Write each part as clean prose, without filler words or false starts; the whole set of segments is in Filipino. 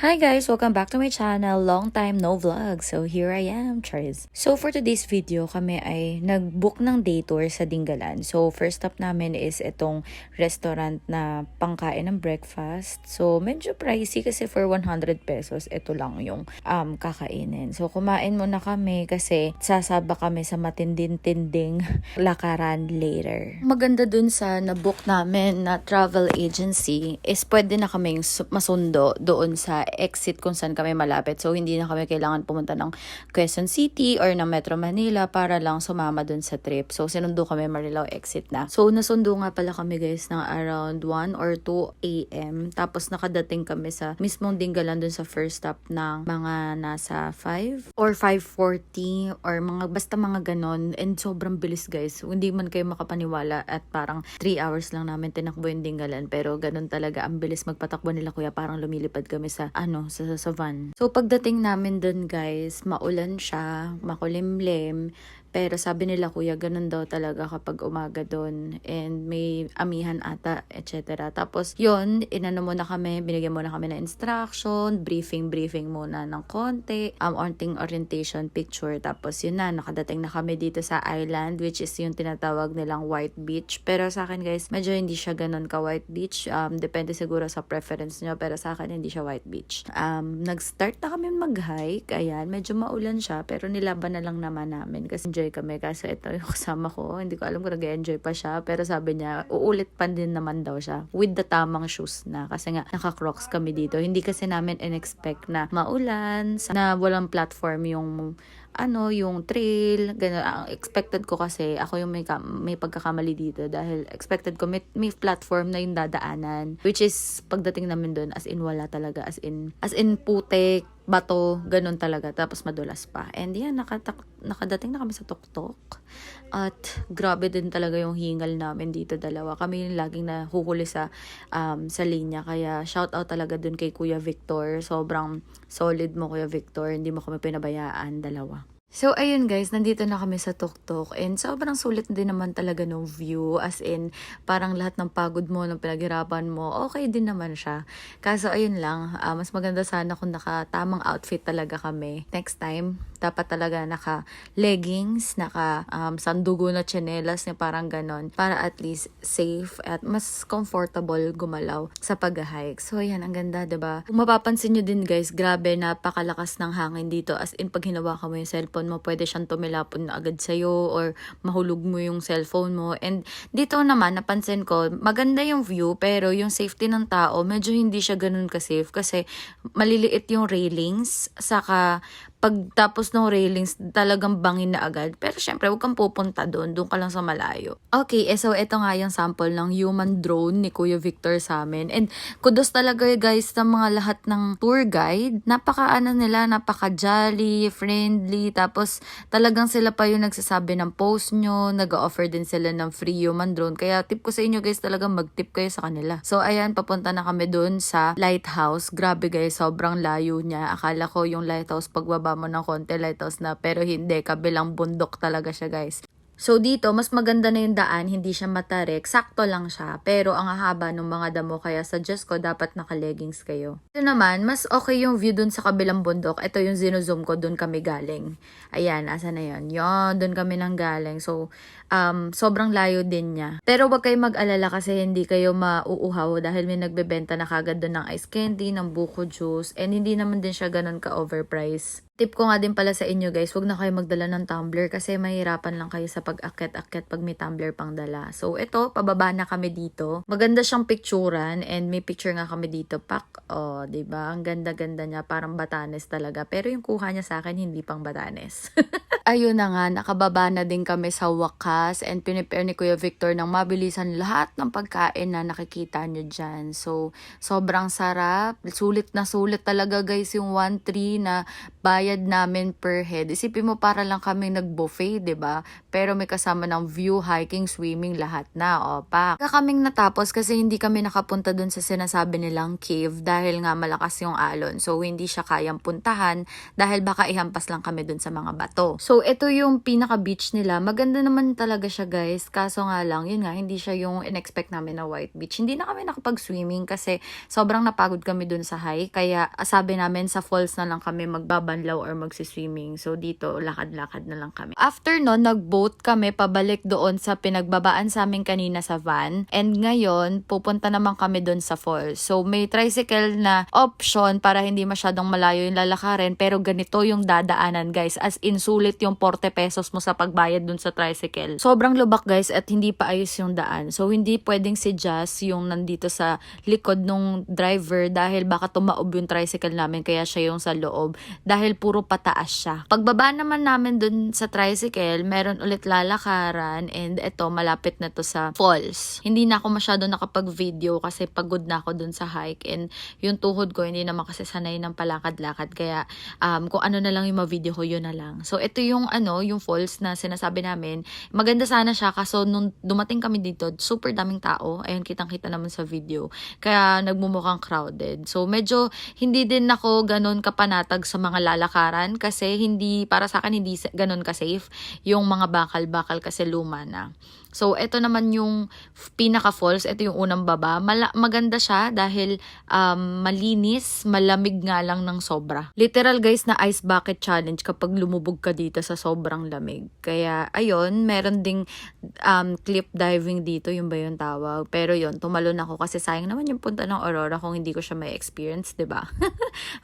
Hi guys! Welcome back to my channel. Long time no vlog. So here I am, Triz. So for today's video, kami ay nag-book ng day tour sa Dingalan. So first stop namin is itong restaurant na pangkain ng breakfast. So medyo pricey kasi for 100 pesos, ito lang yung kakainin. So kumain muna kami kasi sasaba kami sa matinding-tinding lakaran later. Maganda dun sa na-book namin na travel agency is pwede na kaming masundo doon sa exit kung saan kami malapit. So, hindi na kami kailangan pumunta ng Quezon City or ng Metro Manila para lang sumama dun sa trip. So, sinundo kami Marilao exit na. So, nasundo nga pala kami guys ng around 1 or 2 a.m. Tapos, nakadating kami sa mismong Dingalan dun sa first stop ng mga nasa 5 or 5:40 or basta mga ganon. And sobrang bilis guys. Hindi man kayo makapaniwala at parang 3 hours lang namin tinakbo yung Dingalan. Pero ganon talaga. Ang bilis magpatakbo nila kuya. Parang lumilipad kami sa van. So pagdating namin dun guys, maulan siya, makulimlim. Pero sabi nila kuya, ganun daw talaga kapag umaga doon. And may amihan ata, etc. Tapos yun, inano muna kami, binigyan muna kami ng instruction, briefing muna ng konti, orientation picture. Tapos yun na, nakadating na kami dito sa island, which is yung tinatawag nilang White Beach. Pero sa akin guys, medyo hindi siya ganun ka White Beach. Depende siguro sa preference nyo, pero sa akin hindi siya White Beach. Nag-start na kami mag-hike. Ayan, medyo maulan siya, pero nilaban na lang naman namin kasi enjoy kami. Kasi ito yung kasama ko, hindi ko alam kung nag-enjoy pa siya, pero sabi niya, uulit pa din naman daw siya with the tamang shoes na. Kasi nga, naka-crocs kami dito. Hindi kasi namin in-expect na maulan, na walang platform yung trail, gano'n. Ang expected ko kasi, ako yung may pagkakamali dito dahil expected ko may platform na yung dadaanan. Which is, pagdating namin doon, as in wala talaga. As in putik, bato, ganun talaga. Tapos madulas pa. And yan, nakadating na kami sa tuktok. At grabe din talaga yung hingal namin dito dalawa. Kami yung laging nahuhuli sa linya. Kaya shout out talaga dun kay Kuya Victor. Sobrang solid mo Kuya Victor. Hindi mo kami pinabayaan dalawa. So, ayun guys, nandito na kami sa tuktok and sobrang sulit din naman talaga ng view. As in, parang lahat ng pagod mo, ng pinaghirapan mo, okay din naman siya. Kaso, ayun lang, mas maganda sana kung naka-tamang outfit talaga kami. Next time, dapat talaga naka-leggings, sandugo na tsinelas, parang ganon. Para at least safe at mas comfortable gumalaw sa pag-hike. So, ayan, ang ganda, diba? Kung mapapansin nyo din guys, grabe, napakalakas ng hangin dito. As in, pag hinawakan mo yung cellphone mo, pwede siyang tumilapon na agad sa'yo or mahulog mo yung cellphone mo. And dito naman, napansin ko, maganda yung view, pero yung safety ng tao, medyo hindi siya ganun ka-safe kasi maliliit yung railings, saka pagtapos ng railings, talagang bangin na agad. Pero syempre, huwag kang pupunta doon ka lang sa malayo. Okay, so ito nga yung sample ng human drone ni Kuya Victor sa amin. And kudos talaga guys sa mga lahat ng tour guide. Napaka-jolly, friendly, tapos talagang sila pa yung nagsasabi ng post nyo, nag-offer din sila ng free human drone. Kaya tip ko sa inyo guys, talagang mag-tip kayo sa kanila. So ayan, papunta na kami doon sa lighthouse. Grabe guys, sobrang layo niya. Akala ko yung lighthouse pagbaba mo ng konti, lighthouse na, pero hindi, kabilang bundok talaga siya guys. So dito, mas maganda na yung daan, hindi siya matarik, sakto lang siya, pero ang hahaba ng mga damo, kaya suggest ko dapat naka-leggings kayo. Ito naman, mas okay yung view dun sa kabilang bundok. Ito yung zino-zoom ko, dun kami galing. Ayan, asa na yun? Yon, dun kami nang galing. So, sobrang layo din niya. Pero wag kayo mag-alala kasi hindi kayo mauuhaw dahil may nagbebenta na kagad dun ng ice candy, ng buko juice, and hindi naman din siya ganun ka-overpriced. Tip ko nga din pala sa inyo guys, wag na kayo magdala ng tumbler kasi mahirapan lang kayo sa pag-akyat-akyat pag may tumbler pang dala. So ito, pababa na kami dito. Maganda siyang picturean and may picture nga kami dito. Diba? Ang ganda-ganda niya, parang Batanes talaga. Pero yung kuha niya sa akin, hindi pang Batanes. Ayun na nga, nakababa na din kami sa wakas and pinipare ni Kuya Victor ng mabilisan lahat ng pagkain na nakikita nyo dyan. So, sobrang sarap. Sulit na sulit talaga guys yung 1-3 na bayad namin per head. Isipin mo para lang kami nag-buffet, 'di ba? Pero may kasama ng view, hiking, swimming, lahat na. Kaya kaming natapos kasi hindi kami nakapunta dun sa sinasabi nilang cave dahil nga malakas yung alon. So, hindi siya kayang puntahan dahil baka ihampas lang kami dun sa mga bato. So, So, ito yung pinaka-beach nila. Maganda naman talaga siya, guys. Kaso nga lang, yun nga, hindi siya yung in-expect namin na white beach. Hindi na kami nakapag-swimming kasi sobrang napagod kami dun sa hike. Kaya, sabi namin, sa falls na lang kami magbabanlaw or magsiswimming. So, dito, lakad-lakad na lang kami. After nun, nag-boat kami pabalik doon sa pinagbabaan sa amin kanina sa van. And ngayon, pupunta naman kami doon sa falls. So, may tricycle na option para hindi masyadong malayo yung lalakarin. Pero ganito yung dadaanan, guys. As in, sulit yung 40 pesos mo sa pagbayad dun sa tricycle. Sobrang lubak, guys, at hindi pa ayos yung daan. So, hindi pwedeng si Jazz yung nandito sa likod nung driver dahil baka tumaob yung tricycle namin kaya siya yung sa loob dahil puro pataas siya. Pagbaba naman namin dun sa tricycle, meron ulit lalakaran and eto, malapit na to sa falls. Hindi na ako masyado nakapag-video kasi pagod na ako dun sa hike and yung tuhod ko hindi naman kasi sanay ng palakad-lakad kaya kung ano na lang yung ma-video ko, yun na lang. So, ito yung yung falls na sinasabi namin. Maganda sana siya kaso nung dumating kami dito, super daming tao. Ayun, kitang-kita naman sa video. Kaya nagmumukhang crowded. So, medyo hindi din ako ganun kapanatag sa mga lalakaran kasi hindi, para sa akin, hindi ganun ka-safe. Yung mga bakal-bakal kasi luma na. So, ito naman yung pinaka-falls. Ito yung unang baba. Maganda siya dahil malinis, malamig nga lang ng sobra. Literal, guys, na ice bucket challenge kapag lumubog ka dito sa sobrang lamig. Kaya, ayun, meron ding cliff diving dito. Yung ba yung tawag? Pero yun, tumalon ako kasi sayang naman yung punta ng Aurora kung hindi ko siya may experience, diba?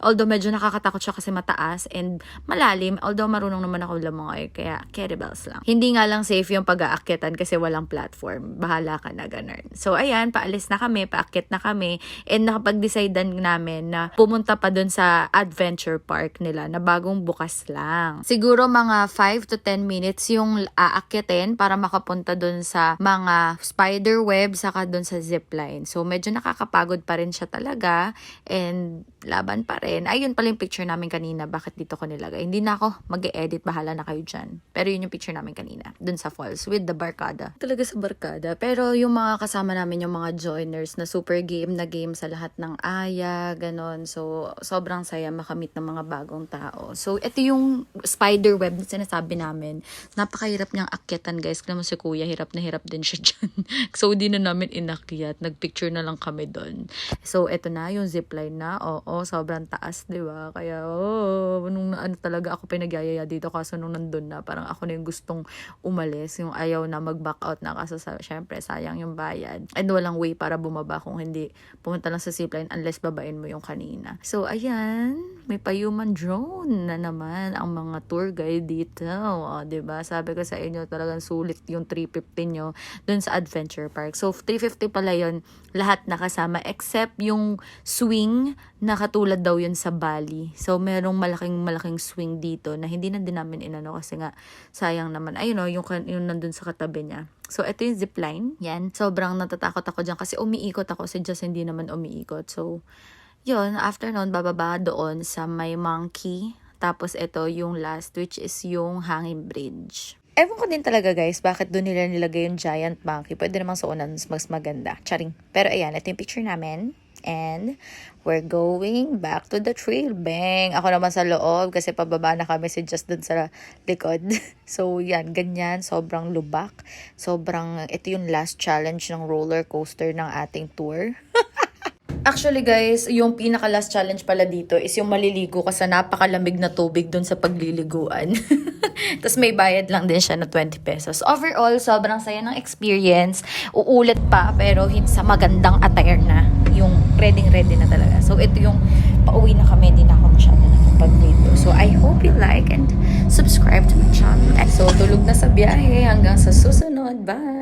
Although, medyo nakakatakot siya kasi mataas and malalim. Although, marunong naman ako lumangoy. Kaya, kettlebells lang. Hindi nga lang safe yung pag-aakyatan kasi walang platform. Bahala ka na, ganun. So, ayan, paalis na kami, paakyat na kami, and nakapag-decide namin na pumunta pa dun sa adventure park nila na bagong bukas lang. Siguro mga 5 to 10 minutes yung aakyatin para makapunta dun sa mga spider web saka dun sa zipline. So, medyo nakakapagod pa rin siya talaga and laban pa rin. Ayun pala yung picture namin kanina. Bakit dito ko nilagay? Hindi na ako mag-e-edit. Bahala na kayo dyan. Pero yun yung picture namin kanina. Dun sa falls with the barkada. Talaga sa barkada. Pero yung mga kasama namin, yung mga joiners na super game na game sa lahat ng aya, ganon. So, sobrang saya makamit ng mga bagong tao. So, ito yung spider web na sinasabi namin. Napakahirap niyang akyatan, guys. Kaya mo si kuya, hirap na hirap din siya dyan. So, di na namin inakyat. Nagpicture na lang kami doon. So, ito na, yung zipline na. Oo, sobrang taas, di ba? Kaya, nung talaga ako pinagyayaya dito kaso nung nandun na, parang ako na yung gustong umalis. Yung ayaw na mag-back out na kasi syempre sayang yung bayad. And walang way para bumaba kung hindi pumunta lang sa zipline unless babain mo yung kanina. So, ayan. May pa-human drone na naman ang mga tour guide dito. O, diba? Sabi ko sa inyo talagang sulit yung 350 nyo dun sa adventure park. So, 350 pala yun. Lahat nakasama except yung swing na katulad daw yun sa Bali. So, merong malaking swing dito na hindi na din namin inano kasi nga sayang naman. Ayun o, yung nandun sa katabi niya. So, ito yung zipline. Yan. Sobrang natatakot ako dyan kasi umiikot ako. Si Just hindi naman umiikot. So, yun. After nun, bababa doon sa may monkey. Tapos, ito yung last, which is yung hanging bridge. Ewan ko din talaga, guys, bakit doon nila nilagay yung giant monkey. Pwede namang sa unan mas maganda. Charing. Pero, ayan. Ito yung picture namin. And we're going back to the trail. Bang! Ako naman sa loob kasi pababa na kami si Just dun sa likod. So, yan. Ganyan. Sobrang lubak. Ito yung last challenge ng roller coaster ng ating tour. Actually, guys, yung pinaka-last challenge pala dito is yung maliligo ka sa napakalamig na tubig dun sa pagliliguan. Tapos may bayad lang din siya na 20 pesos. Overall, sobrang saya ng experience. Uulit pa, pero sa magandang attire na. Yung ready na talaga. So, ito yung pauwi na kami. Hindi na ako masyado nakapag-video. So, I hope you like and subscribe to my channel. So, tulog na sa biyahe. Hanggang sa susunod. Bye!